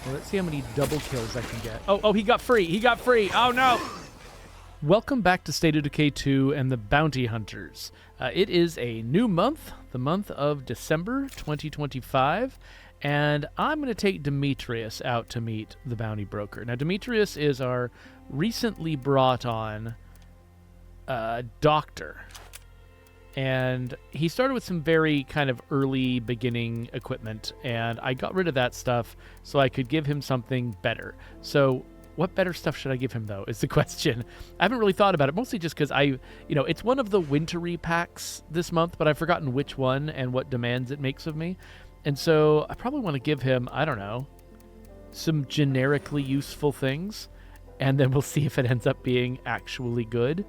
Well, let's see how many double kills I can get. Oh, he got free. He got free. Oh, no. Welcome back to State of Decay 2 and the Bounty Hunters. It is a new month, the month of December 2025, and I'm going to take Demetrius out to meet the bounty broker. Now, Demetrius is our recently brought on doctor, and he started with some very kind of early beginning equipment, and I got rid of that stuff so I could give him something better. So what better stuff should I give him, though, is the question. I haven't really thought about it, mostly just because it's one of the wintry packs this month, but I've forgotten which one and what demands it makes of me. And so I probably want to give him, I don't know, some generically useful things, and then we'll see if it ends up being actually good.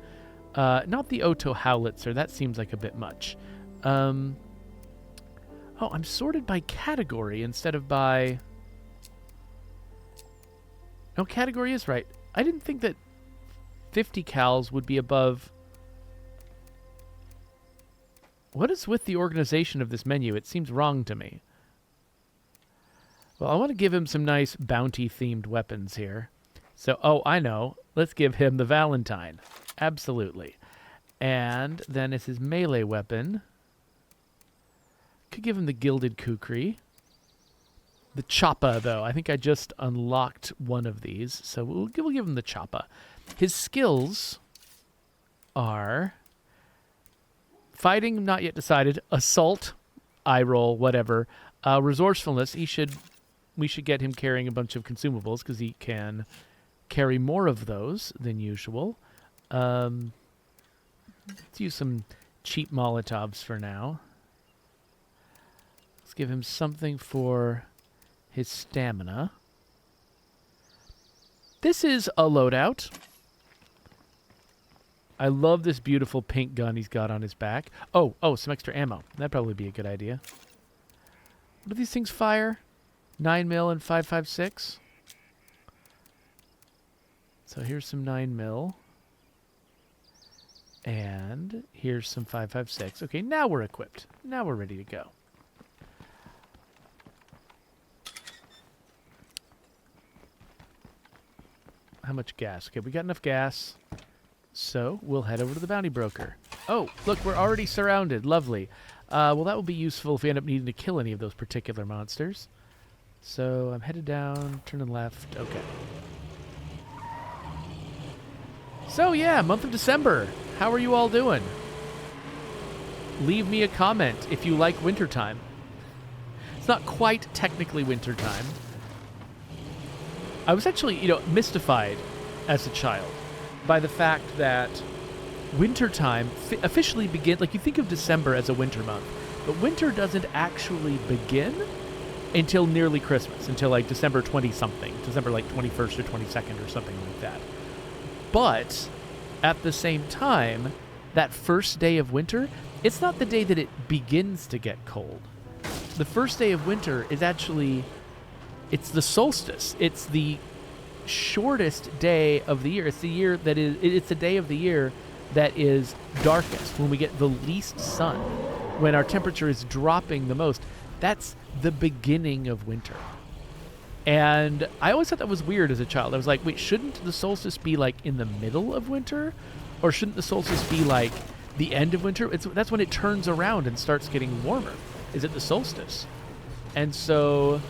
Not the Oto Howlitzer, that seems like a bit much. I'm sorted by category instead of by... No, category is right. I didn't think that 50 cals would be above... What is with the organization of this menu? It seems wrong to me. Well, I want to give him some nice bounty-themed weapons here. So, I know. Let's give him the Valentine. Absolutely. And then it's his melee weapon. Could give him the Gilded Kukri. The Choppa, though. I think I just unlocked one of these, so we'll give him the Choppa. His skills are fighting, not yet decided. Assault, eye roll, whatever. Resourcefulness, we should get him carrying a bunch of consumables because he can carry more of those than usual. Let's use some cheap Molotovs for now. Let's give him something for his stamina. This is a loadout. I love this beautiful pink gun he's got on his back. Oh, some extra ammo. That'd probably be a good idea. What do these things fire? 9mm and 5.56. So here's some 9mm. And here's some 5.56. Okay, now we're equipped. Now we're ready to go. How much gas? Okay, we got enough gas. So we'll head over to the bounty broker. Oh, look, we're already surrounded. Lovely. Well, that will be useful if we end up needing to kill any of those particular monsters. So I'm headed down, turning left. Okay. So yeah, month of December. How are you all doing? Leave me a comment if you like wintertime. It's not quite technically wintertime. I was actually, mystified as a child by the fact that wintertime officially begins, like you think of December as a winter month, but winter doesn't actually begin until nearly Christmas, until like December 20-something, December like 21st or 22nd or something like that. But at the same time, that first day of winter, it's not the day that it begins to get cold. The first day of winter is actually... It's the solstice. It's the shortest day of the year. It's the day of the year that is darkest, when we get the least sun, when our temperature is dropping the most. That's the beginning of winter. And I always thought that was weird as a child. I was like, wait, shouldn't the solstice be like in the middle of winter? Or shouldn't the solstice be like the end of winter? That's when it turns around and starts getting warmer. Is it the solstice? And so...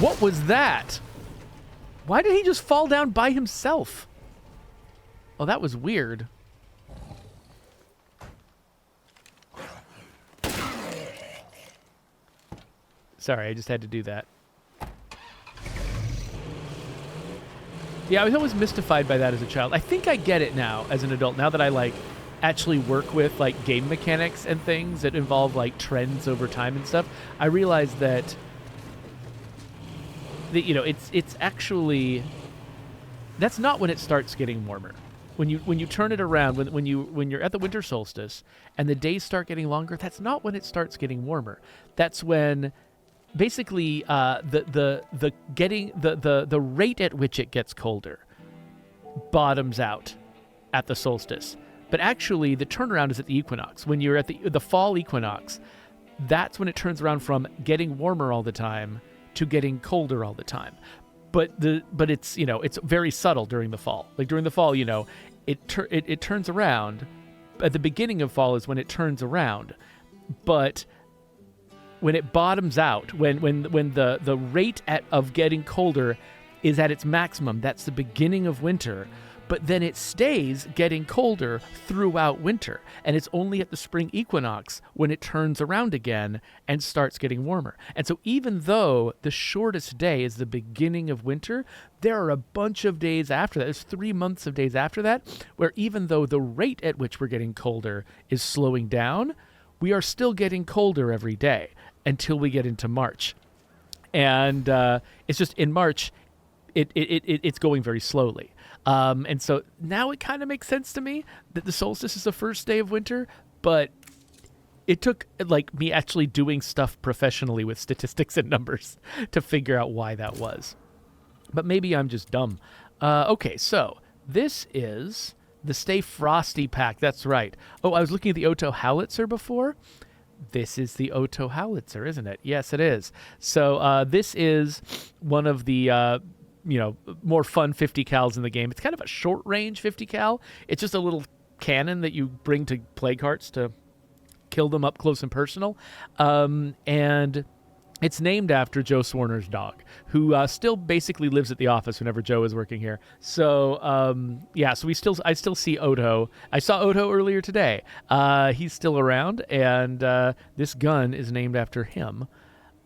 What was that? Why did he just fall down by himself? Oh, that was weird. Sorry, I just had to do that. Yeah, I was always mystified by that as a child. I think I get it now as an adult, now that I actually work with game mechanics and things that involve trends over time and stuff. I realize that it's actually, that's not when it starts getting warmer. When you turn it around, when you're at the winter solstice and the days start getting longer, that's not when it starts getting warmer. That's when basically the rate at which it gets colder bottoms out at the solstice. But actually the turnaround is at the equinox. When you're at the fall equinox, that's when it turns around from getting warmer all the time to getting colder all the time. But it's, you know, it's very subtle during the fall. Like during the fall, you know, it turns around. At the beginning of fall is when it turns around. But when it bottoms out, when the rate of getting colder is at its maximum, that's the beginning of winter. But then it stays getting colder throughout winter. And it's only at the spring equinox when it turns around again and starts getting warmer. And so even though the shortest day is the beginning of winter, there are a bunch of days after that. There's 3 months of days after that where even though the rate at which we're getting colder is slowing down, we are still getting colder every day until we get into March. And it's just in March, it's going very slowly. And so now it kind of makes sense to me that the solstice is the first day of winter, but it took like me actually doing stuff professionally with statistics and numbers to figure out why that was. But maybe I'm just dumb. Okay, so this is the Stay Frosty pack. That's right. Oh, I was looking at the Oto Howitzer before. This is the Oto Howitzer, isn't it? Yes, it is. So this is one of the more fun 50 cals in the game. It's kind of a short range 50 cal. It's just a little cannon that you bring to plague hearts to kill them up close and personal. And it's named after Joe Swarner's dog, who still basically lives at the office whenever Joe is working here. So so I still see Oto. I saw Oto earlier today. He's still around, and this gun is named after him.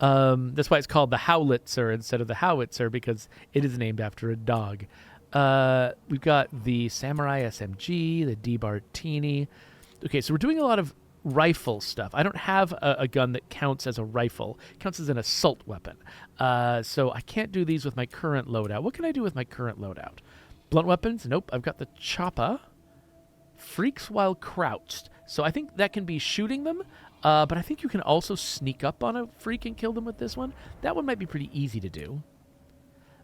That's why it's called the Howitzer instead of the Howitzer, because it is named after a dog. We've got the Samurai SMG, the DeBartini. Okay, so we're doing a lot of rifle stuff. I don't have a gun that counts as a rifle. It counts as an assault weapon. So I can't do these with my current loadout. What can I do with my current loadout? Blunt weapons? Nope. I've got the Choppa. Freaks while crouched. So I think that can be shooting them. But I think you can also sneak up on a freak and kill them with this one. That one might be pretty easy to do.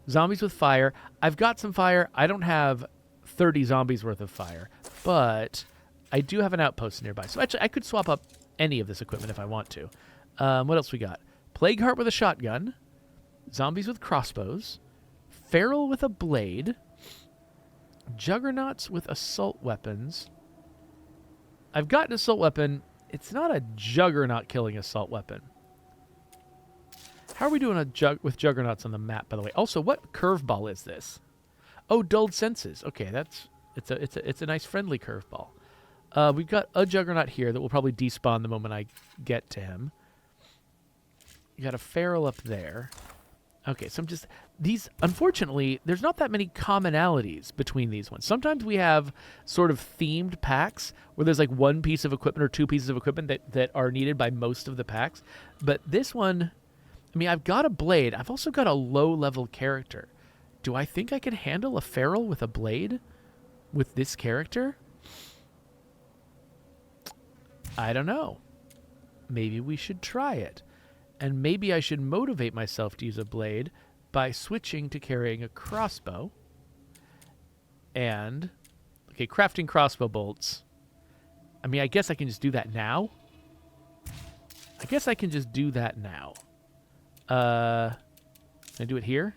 Zombies with fire. I've got some fire. I don't have 30 zombies worth of fire, but I do have an outpost nearby. So actually, I could swap up any of this equipment if I want to. What else we got? Plague Heart with a shotgun. Zombies with crossbows. Feral with a blade. Juggernauts with assault weapons. I've got an assault weapon. It's not a Juggernaut killing assault weapon. How are we doing with Juggernauts on the map, by the way? Also, what curveball is this? Oh, dulled senses. Okay, it's a nice friendly curveball. We've got a Juggernaut here that will probably despawn the moment I get to him. You got a Feral up there. Okay, so unfortunately, there's not that many commonalities between these ones. Sometimes we have sort of themed packs where there's like one piece of equipment or two pieces of equipment that are needed by most of the packs. But this one, I mean, I've got a blade. I've also got a low-level character. Do I think I can handle a Feral with a blade with this character? I don't know. Maybe we should try it. And maybe I should motivate myself to use a blade by switching to carrying a crossbow. And, okay, crafting crossbow bolts. I mean, I guess I can just do that now. Can I do it here?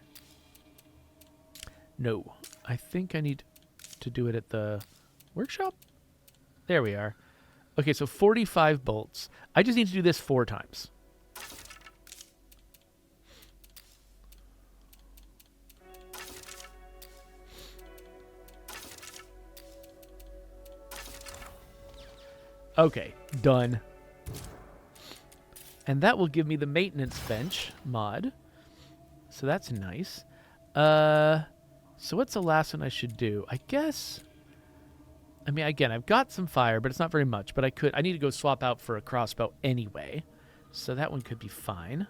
No. I think I need to do it at the workshop? There we are. Okay, so 45 bolts. I just need to do this 4 times. Okay, done. And that will give me the maintenance bench mod. So that's nice. So what's the last one I should do? I guess... I mean, again, I've got some fire, but it's not very much. But I need to go swap out for a crossbow anyway. So that one could be fine.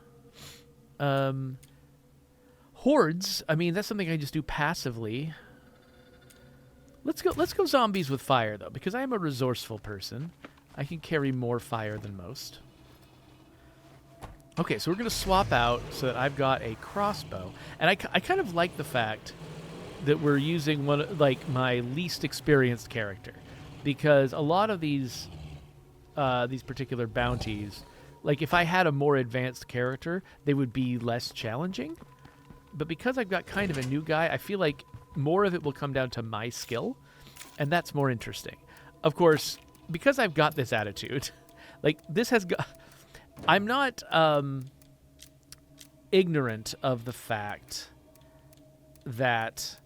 Hordes, I mean, that's something I just do passively. Let's go zombies with fire, though, because I am a resourceful person. I can carry more fire than most. Okay, so we're going to swap out so that I've got a crossbow. And I kind of like the fact that we're using my least experienced character, because a lot of these particular bounties Like, if I had a more advanced character, they would be less challenging. But because I've got kind of a new guy, I feel like more of it will come down to my skill, and that's more interesting. Of course, because I've got this attitude, like, this has got... I'm not ignorant of the fact that...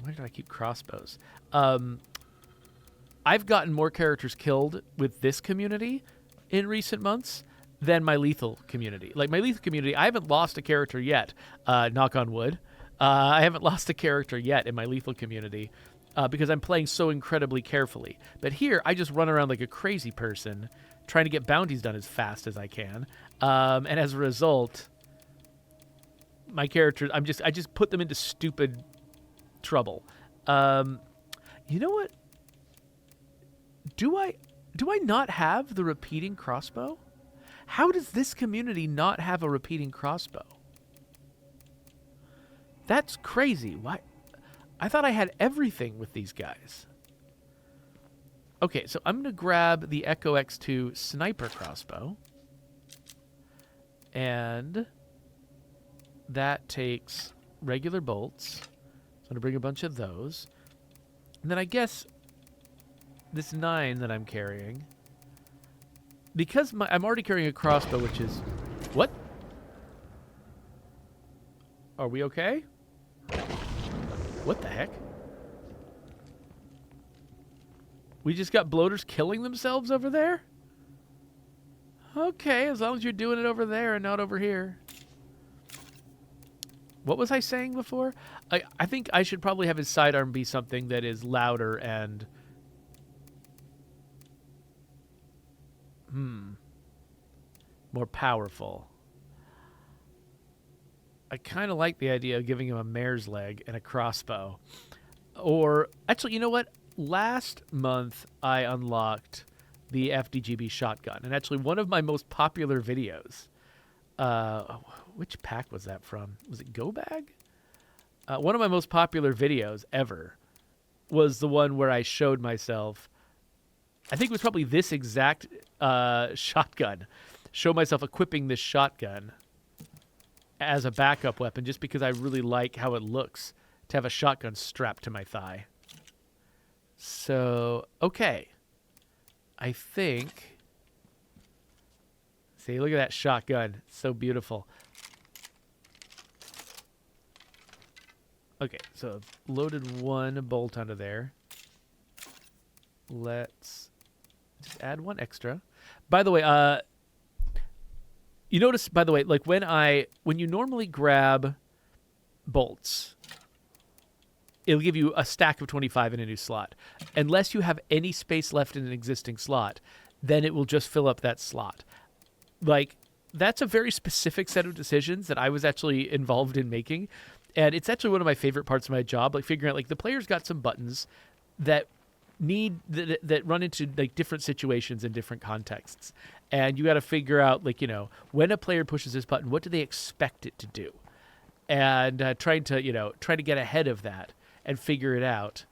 Where did I keep crossbows? I've gotten more characters killed with this community in recent months than my lethal community. Like, my lethal community, I haven't lost a character yet, knock on wood. I haven't lost a character yet in my lethal community because I'm playing so incredibly carefully. But here, I just run around like a crazy person trying to get bounties done as fast as I can. And as a result, my characters, I just put them into stupid trouble. You know what? Do I not have the repeating crossbow? How does this community not have a repeating crossbow? That's crazy. Why? I thought I had everything with these guys. Okay, so I'm going to grab the Echo X2 sniper crossbow. And that takes regular bolts. So I'm going to bring a bunch of those. And then I guess this 9 that I'm carrying, because I'm already carrying a crossbow, which is... What? Are we okay? What the heck? We just got bloaters killing themselves over there? Okay, as long as you're doing it over there and not over here. What was I saying before? I think I should probably have his sidearm be something that is louder and... more powerful. I kind of like the idea of giving him a mare's leg and a crossbow. Or, actually, you know what? Last month, I unlocked the FDGB shotgun. And actually, one of my most popular videos... which pack was that from? Was it Go Bag? One of my most popular videos ever was the one where I showed myself... I think it was probably this exact shotgun. Show myself equipping this shotgun as a backup weapon just because I really like how it looks to have a shotgun strapped to my thigh. So, okay. I think... See, look at that shotgun. It's so beautiful. Okay, so I've loaded one bolt onto there. Let's just add one extra. By the way, you notice, by the way, like when you normally grab bolts, it'll give you a stack of 25 in a new slot. Unless you have any space left in an existing slot, then it will just fill up that slot. Like, that's a very specific set of decisions that I was actually involved in making. And it's actually one of my favorite parts of my job, like figuring out, like, the player's got some buttons that that run into like different situations in different contexts. And you got to figure out, like, you know, when a player pushes this button, what do they expect it to do? And trying to get ahead of that and figure it out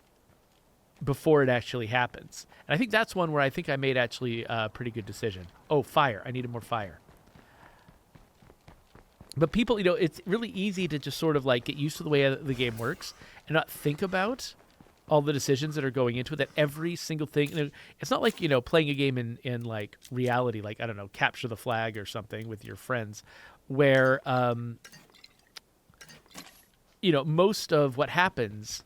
before it actually happens. And I think that's one where I think I made actually a pretty good decision. Oh, fire. I needed more fire. But people, you know, it's really easy to just sort of like get used to the way the game works and not think about all the decisions that are going into it, that every single thing, you know, it's not like, you know, playing a game in like reality, like, I don't know, Capture the Flag or something with your friends, where, you know, most of what happens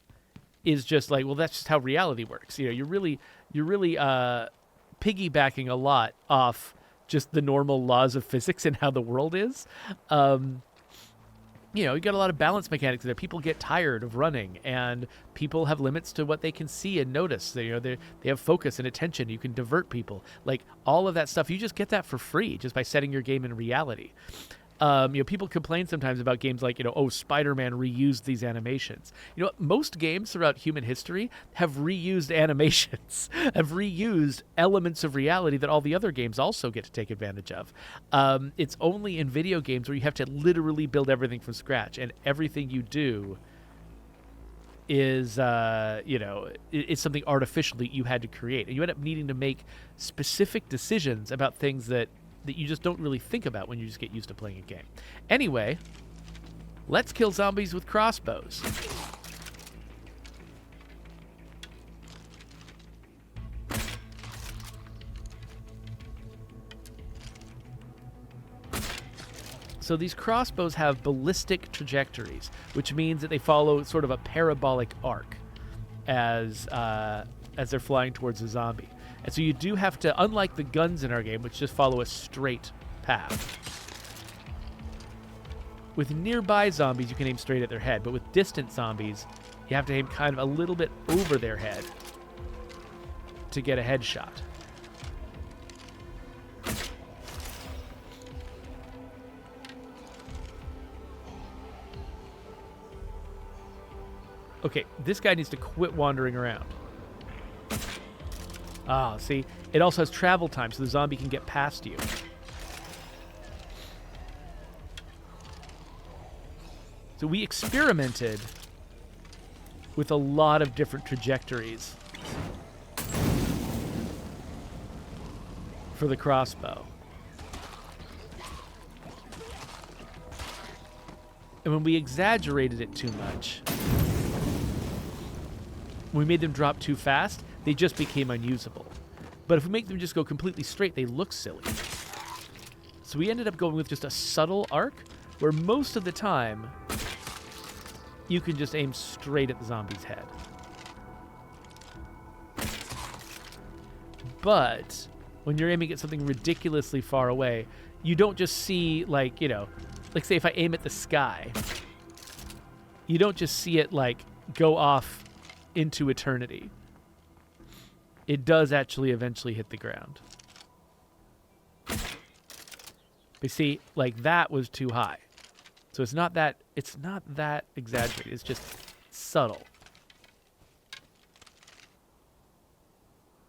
is just like, well, that's just how reality works. You know, you're really piggybacking a lot off just the normal laws of physics and how the world is. You know, you got a lot of balance mechanics there. People get tired of running, and people have limits to what they can see and notice. They, you know, they have focus and attention. You can divert people. Like, all of that stuff, you just get that for free just by setting your game in reality. You know, people complain sometimes about games like, you know, oh, Spider-Man reused these animations. You know, most games throughout human history have reused animations, have reused elements of reality that all the other games also get to take advantage of. It's only in video games where you have to literally build everything from scratch, and everything you do is, it's something artificially you had to create. And you end up needing to make specific decisions about things that you just don't really think about when you just get used to playing a game. Anyway, let's kill zombies with crossbows. So these crossbows have ballistic trajectories, which means that they follow sort of a parabolic arc as they're flying towards a zombie. And so you do have to, unlike the guns in our game, which just follow a straight path. With nearby zombies, you can aim straight at their head, but with distant zombies, you have to aim kind of a little bit over their head to get a headshot. Okay, this guy needs to quit wandering around. Ah, see? It also has travel time, so the zombie can get past you. So we experimented with a lot of different trajectories for the crossbow. And when we exaggerated it too much, when we made them drop too fast, they just became unusable. But if we make them just go completely straight, they look silly. So we ended up going with just a subtle arc, where most of the time, you can just aim straight at the zombie's head. But when you're aiming at something ridiculously far away, you don't just see, like say if I aim at the sky, you don't just see it, go off into eternity. It does actually eventually hit the ground. But see, that was too high. So it's not that exaggerated. It's just subtle.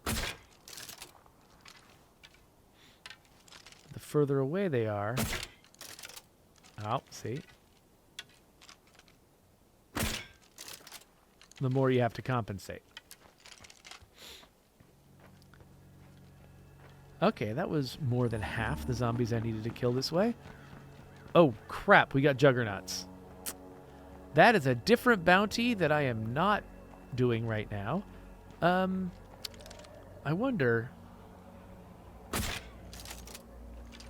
The further away they are, see? The more you have to compensate. Okay, that was more than half the zombies I needed to kill this way. Oh, crap, we got juggernauts. That is a different bounty that I am not doing right now. I wonder...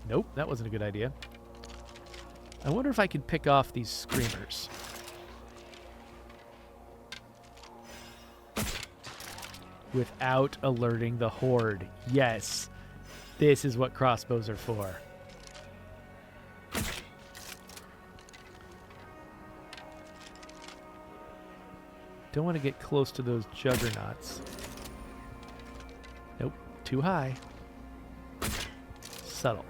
Nope, that wasn't a good idea. I wonder if I could pick off these screamers. Without alerting the horde. Yes. This is what crossbows are for. Don't want to get close to those juggernauts. Nope. Too high. Subtle.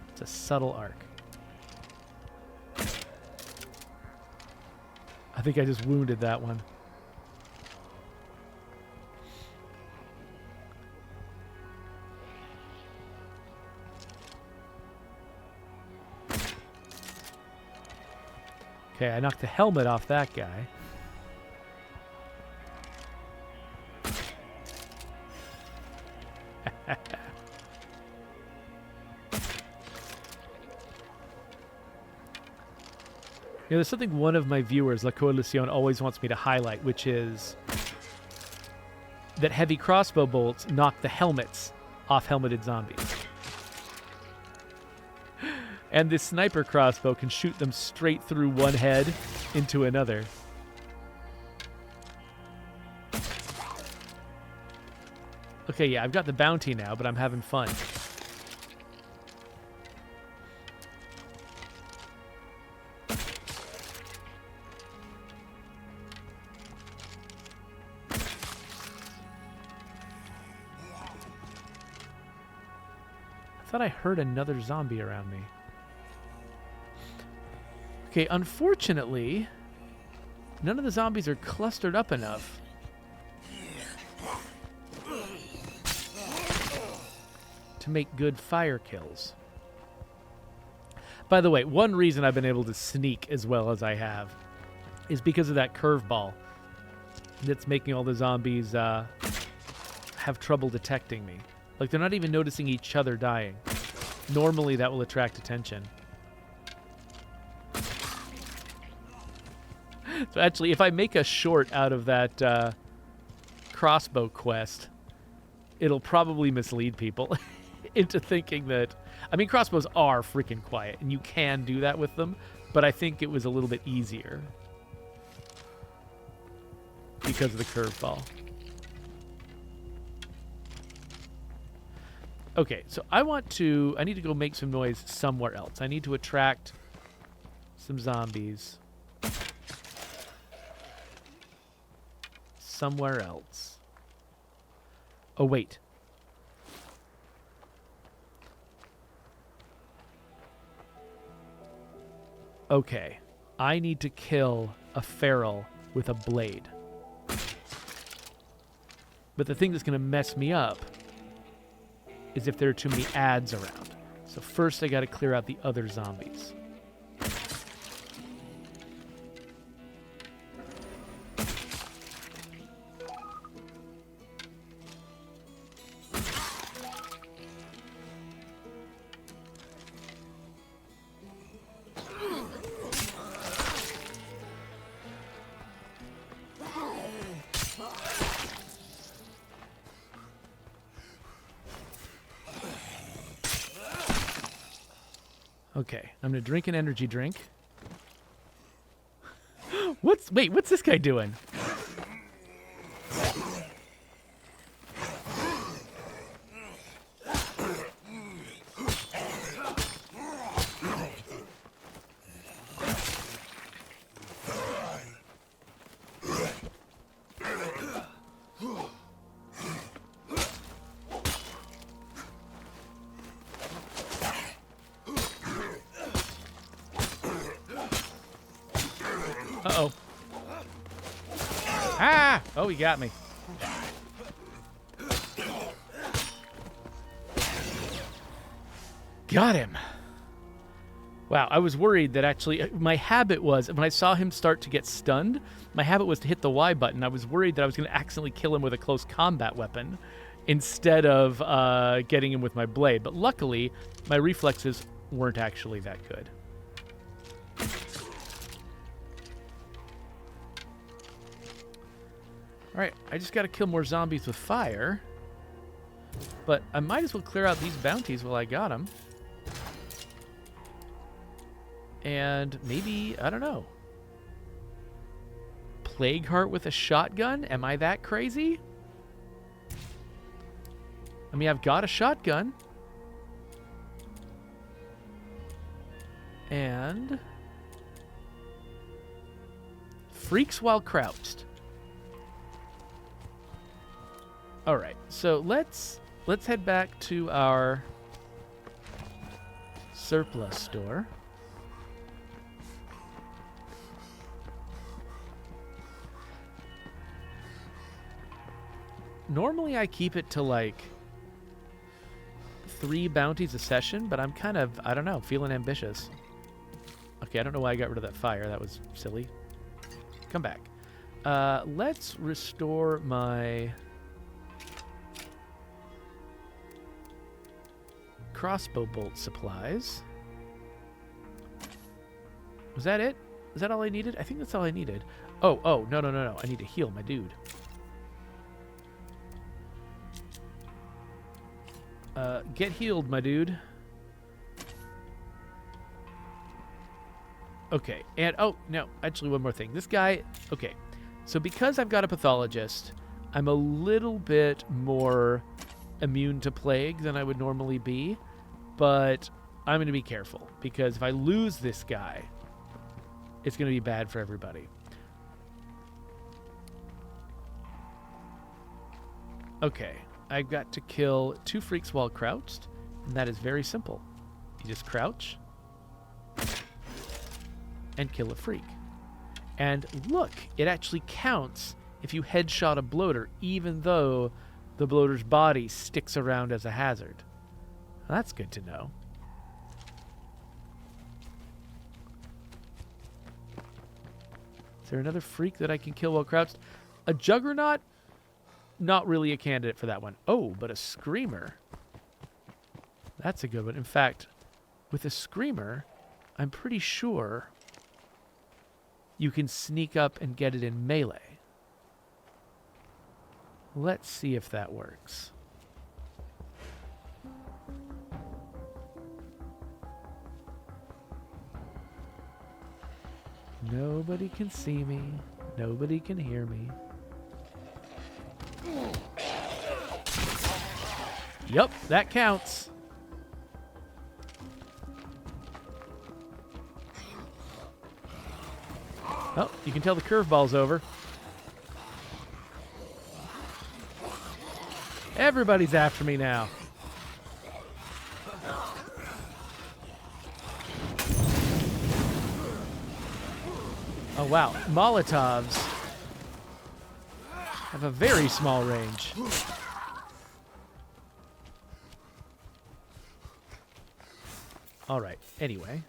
It's a subtle arc. I think I just wounded that one. Okay, I knocked the helmet off that guy. There's something one of my viewers, La Coalición, always wants me to highlight, which is that heavy crossbow bolts knock the helmets off helmeted zombies. And this sniper crossbow can shoot them straight through one head into another. Okay, yeah, I've got the bounty now, but I'm having fun. I thought I heard another zombie around me. Okay, unfortunately, none of the zombies are clustered up enough to make good fire kills. By the way, one reason I've been able to sneak as well as I have is because of that curveball that's making all the zombies have trouble detecting me. Like, they're not even noticing each other dying. Normally, that will attract attention. So actually, if I make a short out of that crossbow quest, it'll probably mislead people into thinking that... I mean, crossbows are freaking quiet, and you can do that with them, but I think it was a little bit easier because of the curveball. Okay, so I need to go make some noise somewhere else. I need to attract some zombies somewhere else. Oh, wait. Okay, I need to kill a feral with a blade. But the thing that's going to mess me up is if there are too many ads around. So first I got to clear out the other zombies. Okay, I'm gonna drink an energy drink. What's this guy doing? Uh-oh. Ah! Oh, he got me. Got him. Wow, I was worried that actually... My habit was, when I saw him start to get stunned, my habit was to hit the Y button. I was worried that I was going to accidentally kill him with a close combat weapon instead of getting him with my blade. But luckily, my reflexes weren't actually that good. Alright, I just gotta kill more zombies with fire. But I might as well clear out these bounties while I got them. And maybe, I don't know. Plague Heart with a shotgun? Am I that crazy? I mean, I've got a shotgun. And... Freaks while crouched. All right, so let's head back to our surplus store. Normally I keep it to like 3 bounties a session, but I'm kind of, I don't know, feeling ambitious. Okay, I don't know why I got rid of that fire. That was silly. Come back. Let's restore my... crossbow bolt supplies. Was that it? Is that all I needed? I think that's all I needed. Oh, no. I need to heal my dude. Get healed, my dude. Okay, and oh, no, actually one more thing. This guy, okay. So because I've got a pathologist, I'm a little bit more immune to plague than I would normally be. But I'm going to be careful, because if I lose this guy, it's going to be bad for everybody. Okay, I've got to kill 2 freaks while crouched, and that is very simple. You just crouch and kill a freak. And look, it actually counts if you headshot a bloater, even though the bloater's body sticks around as a hazard. Well, that's good to know. Is there another freak that I can kill while crouched? A Juggernaut, not really a candidate for that one. Oh, but a Screamer. That's a good one. In fact, with a Screamer, I'm pretty sure you can sneak up and get it in melee. Let's see if that works. Nobody can see me. Nobody can hear me. Yup, that counts. Oh, you can tell the curveball's over. Everybody's after me now. Oh, wow. Molotovs have a very small range. All right. Anyway.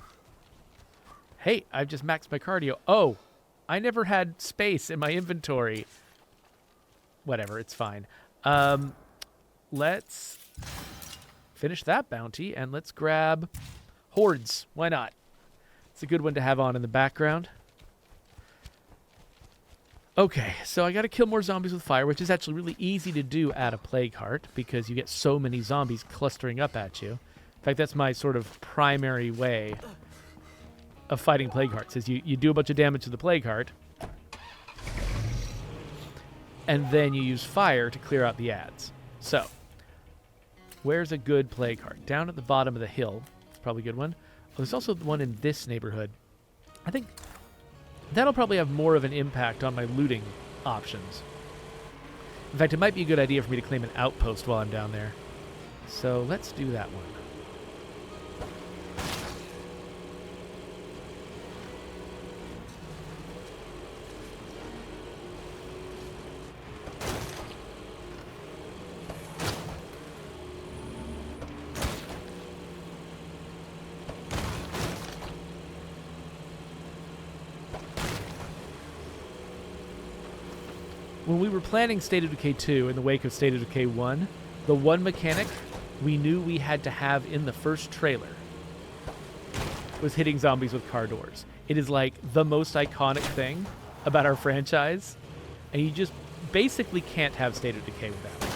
Hey, I've just maxed my cardio. Oh, I never had space in my inventory. Whatever, it's fine. Let's finish that bounty, and let's grab Hordes. Why not? It's a good one to have on in the background. Okay, so I got to kill more zombies with fire, which is actually really easy to do at a Plague Heart because you get so many zombies clustering up at you. In fact, that's my sort of primary way of fighting Plague Hearts, is you do a bunch of damage to the Plague Heart, and then you use fire to clear out the ads. So, where's a good Plague Heart? Down at the bottom of the hill. It's probably a good one. Oh, there's also one in this neighborhood. I think that'll probably have more of an impact on my looting options. In fact, it might be a good idea for me to claim an outpost while I'm down there. So let's do that one. When we were planning State of Decay 2 in the wake of State of Decay 1, the one mechanic we knew we had to have in the first trailer was hitting zombies with car doors. It is like the most iconic thing about our franchise, and you just basically can't have State of Decay without it.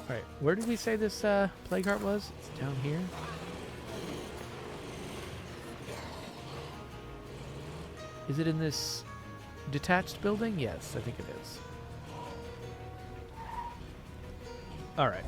Alright, where did we say this Plague Heart was? It's down here. Is it in this detached building? Yes, I think it is. All right.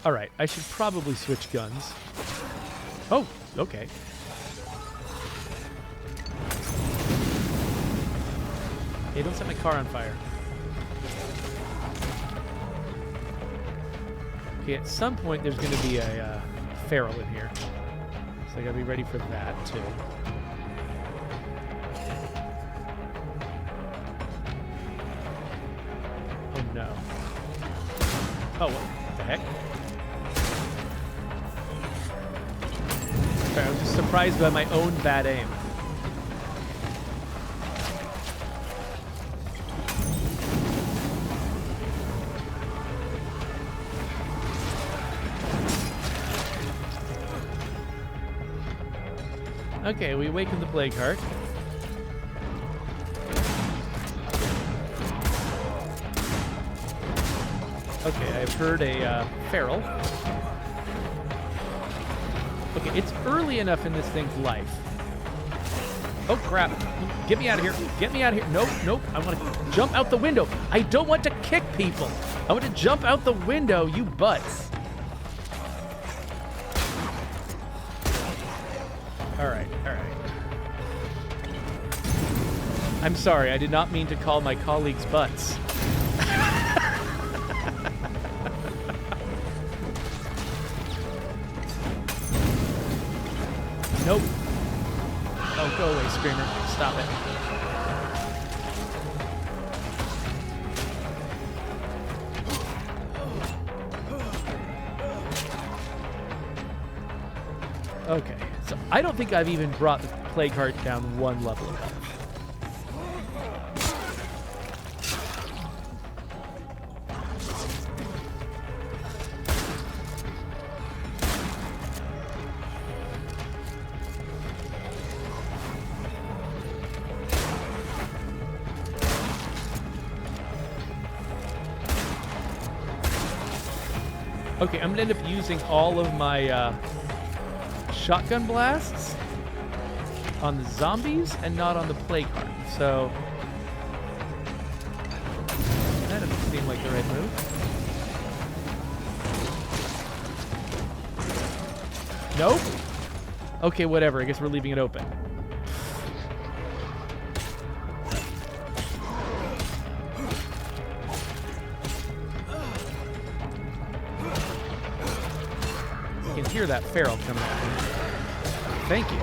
All right, I should probably switch guns. Oh, okay. Hey, don't set my car on fire. Okay, at some point there's going to be a feral in here. So I got to be ready for that, too. Oh, no. Oh, what the heck? Sorry, I was just surprised by my own bad aim. Okay, we awaken the Plague Heart. Okay, I've heard a feral. Okay, it's early enough in this thing's life. Oh, crap. Get me out of here. Get me out of here. Nope, nope. I want to jump out the window. I don't want to kick people. I want to jump out the window, you butts. All right. I'm sorry, I did not mean to call my colleagues butts. Nope. Oh, go away, Screamer. Stop it. Okay, so I don't think I've even brought the Plague Heart down one level of health. Okay, I'm gonna end up using all of my shotgun blasts on the zombies and not on the Plague Heart. So that doesn't seem like the right move. Nope. Okay, whatever. I guess we're leaving it open. You can hear that feral coming at me. Thank you.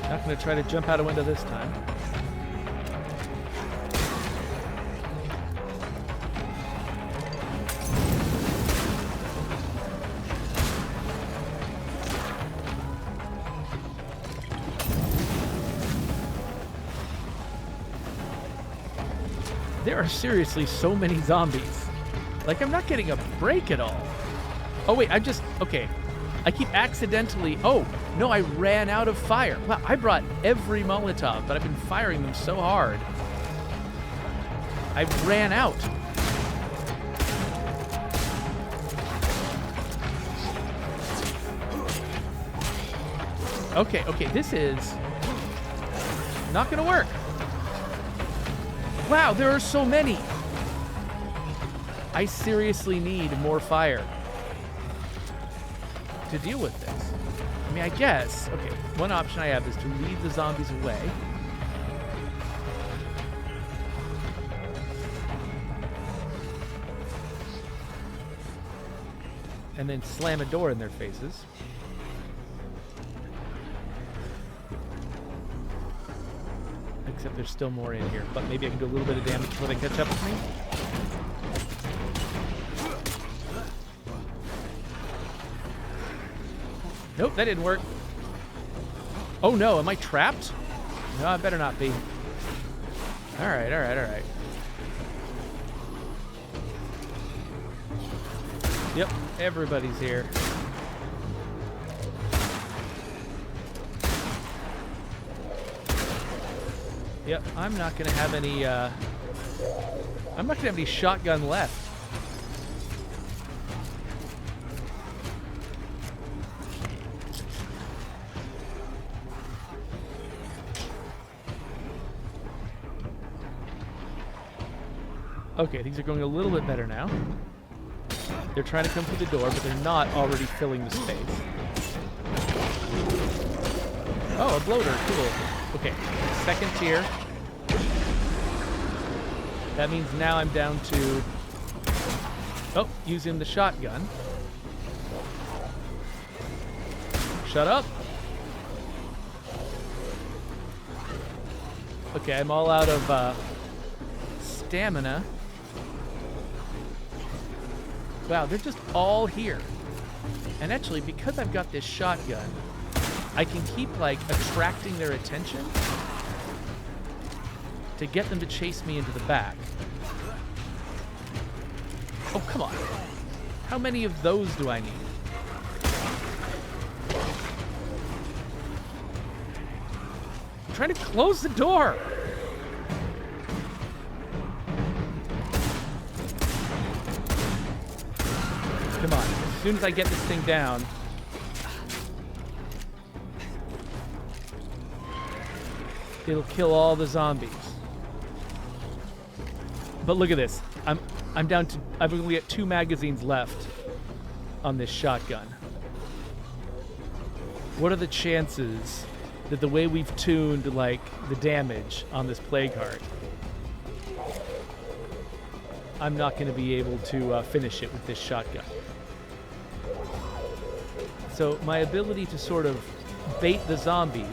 Not going to try to jump out a window this time. There are seriously so many zombies. Like, I'm not getting a break at all. Oh, wait, okay. I keep accidentally, oh, no, I ran out of fire. Wow, I brought every Molotov, but I've been firing them so hard. I ran out. Okay, this is not gonna work. Wow, there are so many. I seriously need more fire to deal with this. I mean, I guess, okay, one option I have is to lead the zombies away. And then slam a door in their faces. Except there's still more in here, but maybe I can do a little bit of damage before they catch up with me. Nope, that didn't work. Oh no, am I trapped? No, I better not be. Alright. Yep, everybody's here. Yep, I'm not gonna have any shotgun left. Okay, things are going a little bit better now. They're trying to come through the door, but they're not already filling the space. Oh, a bloater, cool. Okay, second tier. That means now I'm down to, using the shotgun. Shut up. Okay, I'm all out of stamina. Wow, they're just all here. And actually, because I've got this shotgun, I can keep, like, attracting their attention to get them to chase me into the back. Oh, come on. How many of those do I need? I'm trying to close the door. Come on. As soon as I get this thing down, it'll kill all the zombies. But look at this. I'm down to, I've only got 2 magazines left on this shotgun. What are the chances that the way we've tuned, like, the damage on this Plague Heart, I'm not going to be able to finish it with this shotgun? So my ability to sort of bait the zombies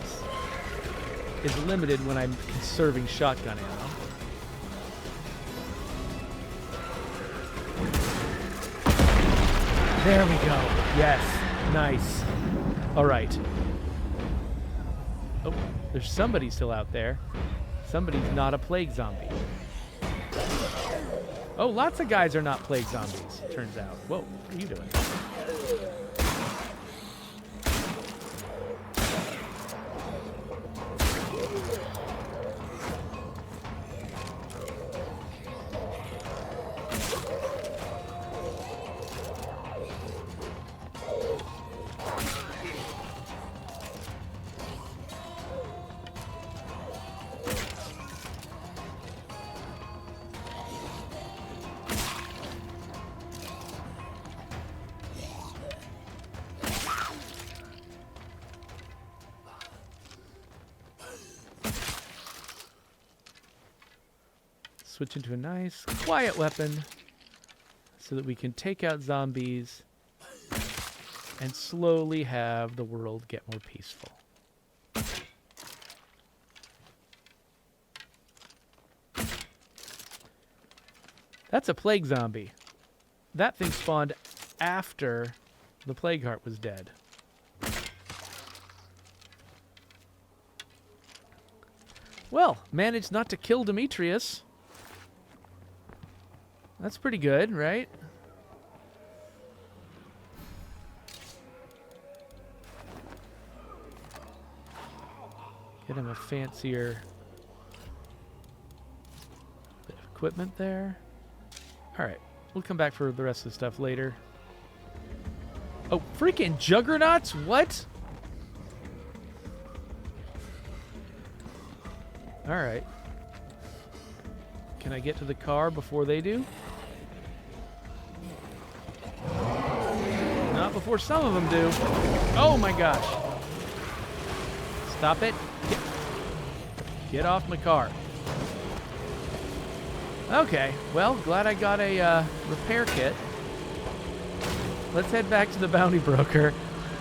is limited when I'm conserving shotgun ammo. There we go. Yes. Nice. All right. Oh, there's somebody still out there. Somebody's not a plague zombie. Oh, lots of guys are not plague zombies, turns out. Whoa, what are you doing? Switch into a nice, quiet weapon so that we can take out zombies and slowly have the world get more peaceful. That's a plague zombie. That thing spawned after the plague heart was dead. Well, managed not to kill Demetrius. That's pretty good, right? Get him a fancier bit of equipment there. Alright, we'll come back for the rest of the stuff later. Oh, freaking juggernauts? What? Alright. Can I get to the car before they do? Not before some of them do. Oh my gosh. Stop it. Get off my car. Okay, well, glad I got a repair kit. Let's head back to the bounty broker.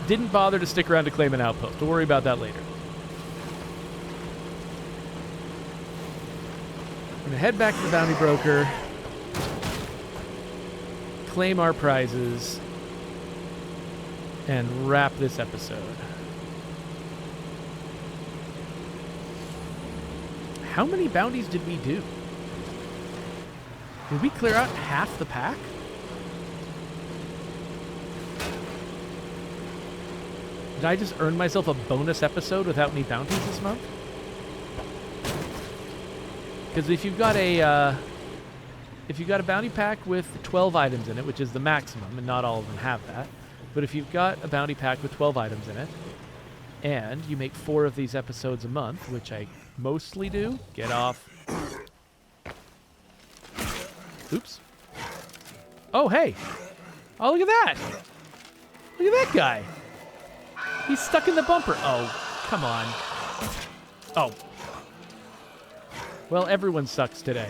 Didn't bother to stick around to claim an outpost. We'll worry about that later. I'm gonna head back to the bounty broker, claim our prizes, and wrap this episode. How many bounties did we do? Did we clear out half the pack? Did I just earn myself a bonus episode without any bounties this month? Because if you've got a bounty pack with 12 items in it, which is the maximum, and not all of them have that, but if you've got a bounty pack with 12 items in it, and you make 4 of these episodes a month, which I mostly do, get off. Oops. Oh, hey. Oh, look at that. Look at that guy. He's stuck in the bumper. Oh, come on. Oh. Well, everyone sucks today.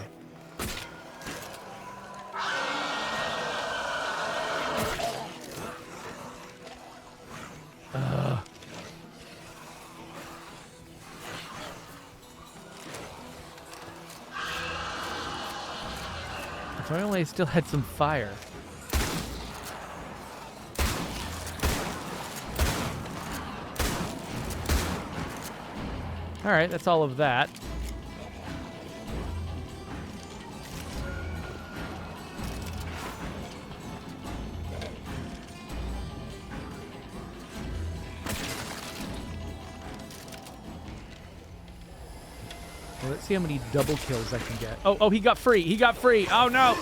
If only I still had some fire. Alright, that's all of that. Well, let's see how many double kills I can get. Oh, he got free. He got free. Oh, no.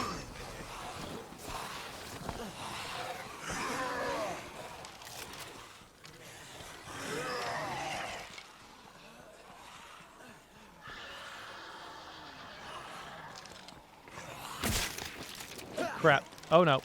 Crap. Oh, no.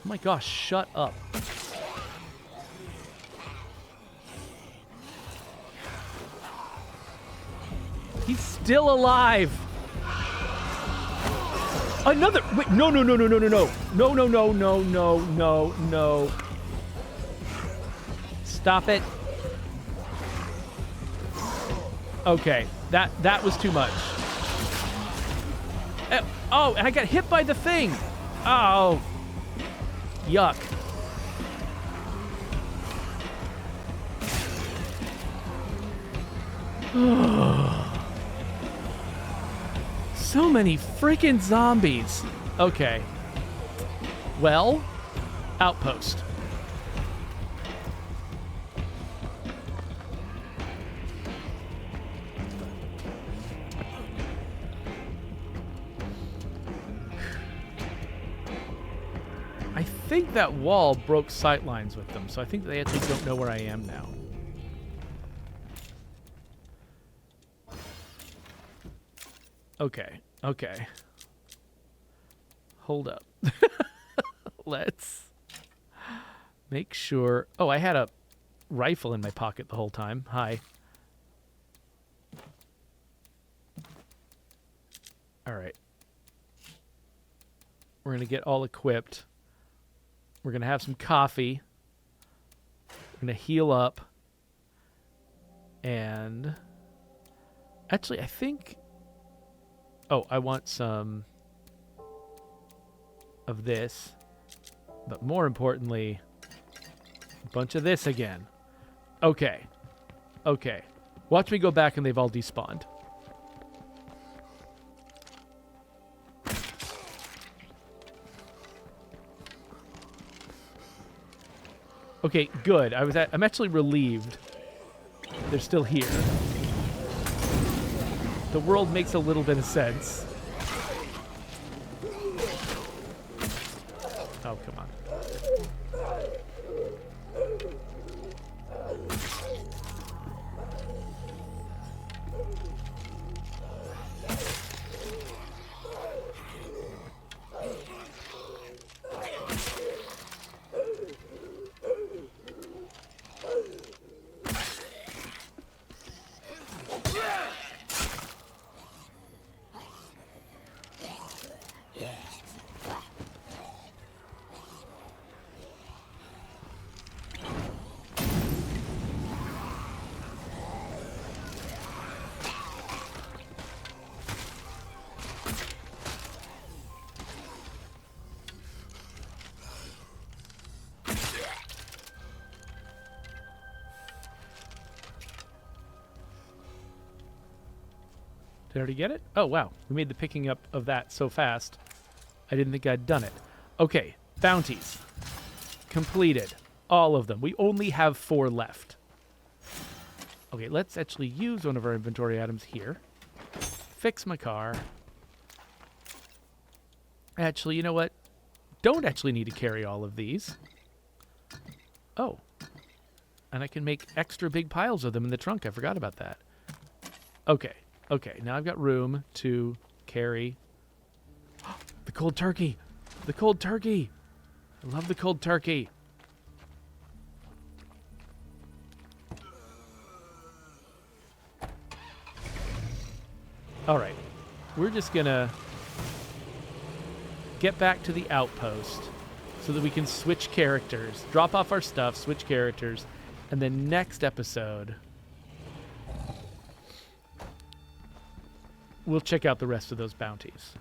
Oh my gosh, shut up. He's still alive. Another. Wait, no. No. Stop it. Okay, that was too much. Oh, and I got hit by the thing. Oh. Yuck. So many freaking zombies. Okay. Well, outpost. I think that wall broke sight lines with them, so I think they actually don't know where I am now. Okay. Hold up. Let's make sure. Oh, I had a rifle in my pocket the whole time. Hi. All right. We're going to get all equipped. We're going to have some coffee. We're going to heal up. And actually, I think... Oh, I want some of this. But more importantly, a bunch of this again. Okay. Watch me go back and they've all despawned. Okay, good. I'm actually relieved they're still here. The world makes a little bit of sense. Oh, come on. Did I already get it? Oh, wow. We made the picking up of that so fast. I didn't think I'd done it. Okay. Bounties. Completed. All of them. We only have 4 left. Okay, let's actually use one of our inventory items here. Fix my car. Actually, you know what? Don't actually need to carry all of these. Oh. And I can make extra big piles of them in the trunk. I forgot about that. Okay. Okay, now I've got room to carry... The cold turkey! The cold turkey! I love the cold turkey! Alright, we're just gonna get back to the outpost so that we can switch characters, drop off our stuff, switch characters, and then next episode... we'll check out the rest of those bounties.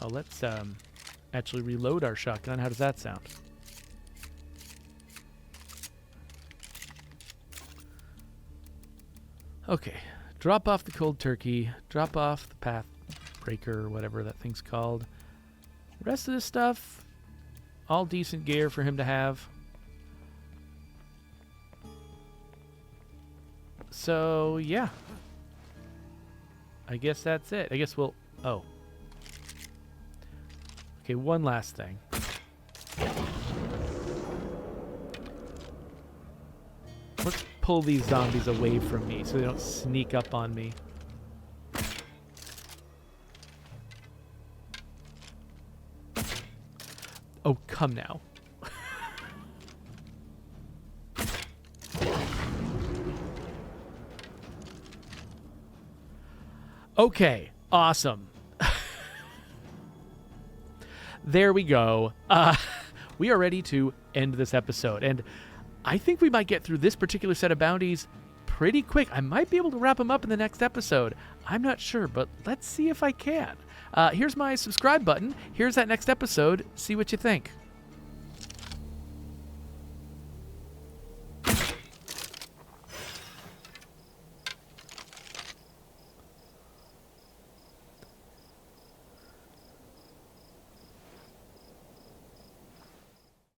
Oh, let's actually reload our shotgun. How does that sound? Okay. Drop off the cold turkey. Drop off the path breaker, or whatever that thing's called. The rest of this stuff, all decent gear for him to have. So, yeah. I guess that's it. I guess we'll... Oh. Okay, one last thing. Let's pull these zombies away from me so they don't sneak up on me. Oh, come now. Okay, awesome. There we go. We are ready to end this episode, and I think we might get through this particular set of bounties pretty quick. I might be able to wrap them up in the next episode. I'm not sure, but let's see if I can. Here's my subscribe button. Here's that next episode. See what you think.